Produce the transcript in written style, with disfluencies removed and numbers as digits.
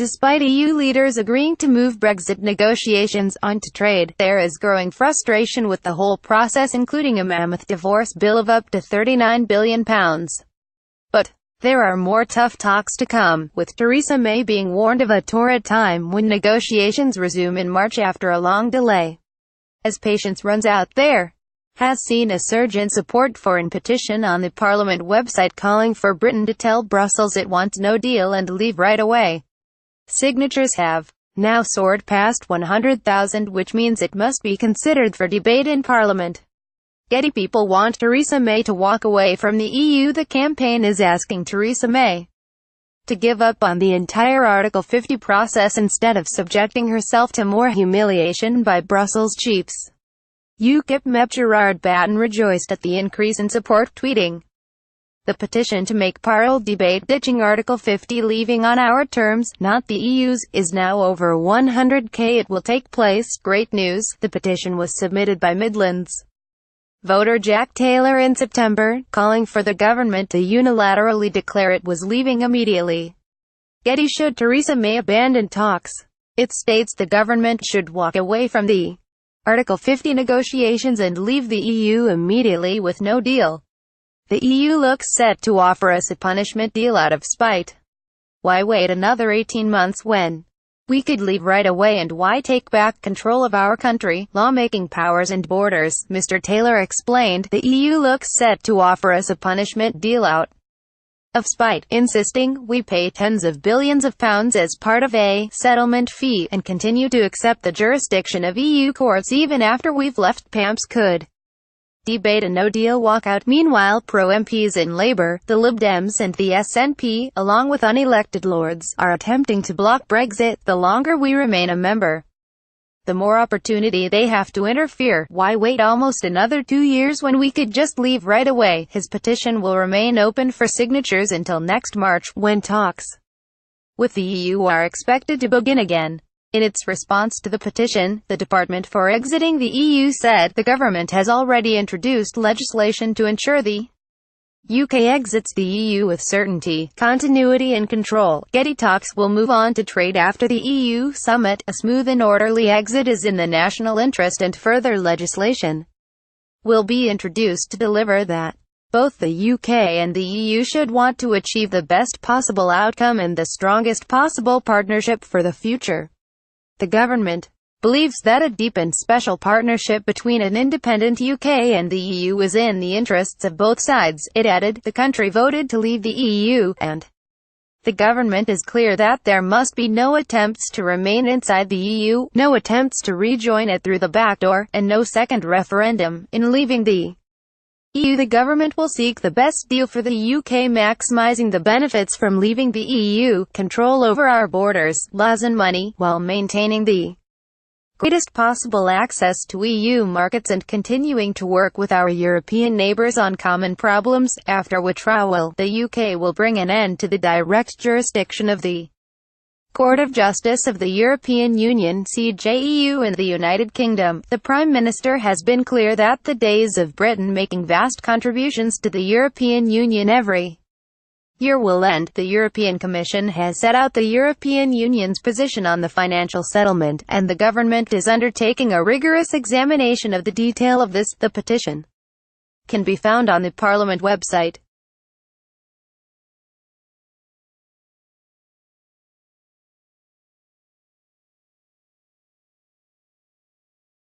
Despite EU leaders agreeing to move Brexit negotiations onto trade, there is growing frustration with the whole process, including a mammoth divorce bill of up to £39 billion. But there are more tough talks to come, with Theresa May being warned of a torrid time when negotiations resume in March after a long delay. As patience runs out, there has seen a surge in support for a petition on the Parliament website calling for Britain to tell Brussels it wants no deal and leave right away. Signatures have now soared past 100,000, which means it must be considered for debate in Parliament. Getty people want Theresa May to walk away from the EU. The campaign is asking Theresa May to give up on the entire Article 50 process instead of subjecting herself to more humiliation by Brussels chiefs. UKIP MEP Gerard Batten rejoiced at the increase in support, tweeting, "The petition to make parliamentary debate ditching Article 50, leaving on our terms, not the EU's, is now over 100k. It will take place. Great news." The petition was submitted by Midlands voter Jack Taylor in September, calling for the government to unilaterally declare it was leaving immediately. Getty: should Theresa May abandon talks? It states the government should walk away from the Article 50 negotiations and leave the EU immediately with no deal. The EU looks set to offer us a punishment deal out of spite. Why wait another 18 months when we could leave right away, and why take back control of our country, lawmaking powers and borders? Mr. Taylor explained, the EU looks set to offer us a punishment deal out of spite, insisting we pay tens of billions of pounds as part of a settlement fee, and continue to accept the jurisdiction of EU courts even after we've left. PAMS could debate a no-deal walkout. Meanwhile, pro-MPs in Labour, the Lib Dems and the SNP, along with unelected lords, are attempting to block Brexit. The longer we remain a member, the more opportunity they have to interfere. Why wait almost another 2 years when we could just leave right away? His petition will remain open for signatures until next March, when talks with the EU are expected to begin again. In its response to the petition, the Department for Exiting the EU said the government has already introduced legislation to ensure the UK exits the EU with certainty, continuity and control. Getty: talks will move on to trade after the EU summit. A smooth and orderly exit is in the national interest, and further legislation will be introduced to deliver that. Both the UK and the EU should want to achieve the best possible outcome and the strongest possible partnership for the future. The government believes that a deep and special partnership between an independent UK and the EU is in the interests of both sides. It added, the country voted to leave the EU, and the government is clear that there must be no attempts to remain inside the EU, no attempts to rejoin it through the back door, and no second referendum. In leaving the EU, the government will seek the best deal for the UK, maximizing the benefits from leaving the EU, control over our borders, laws and money, while maintaining the greatest possible access to EU markets and continuing to work with our European neighbours on common problems, after withdrawal, the UK will bring an end to the direct jurisdiction of the Court of Justice of the European Union (CJEU) in the United Kingdom. The Prime Minister has been clear that the days of Britain making vast contributions to the European Union every year will end. The European Commission has set out the European Union's position on the financial settlement, and the government is undertaking a rigorous examination of the detail of this. The petition can be found on the Parliament website.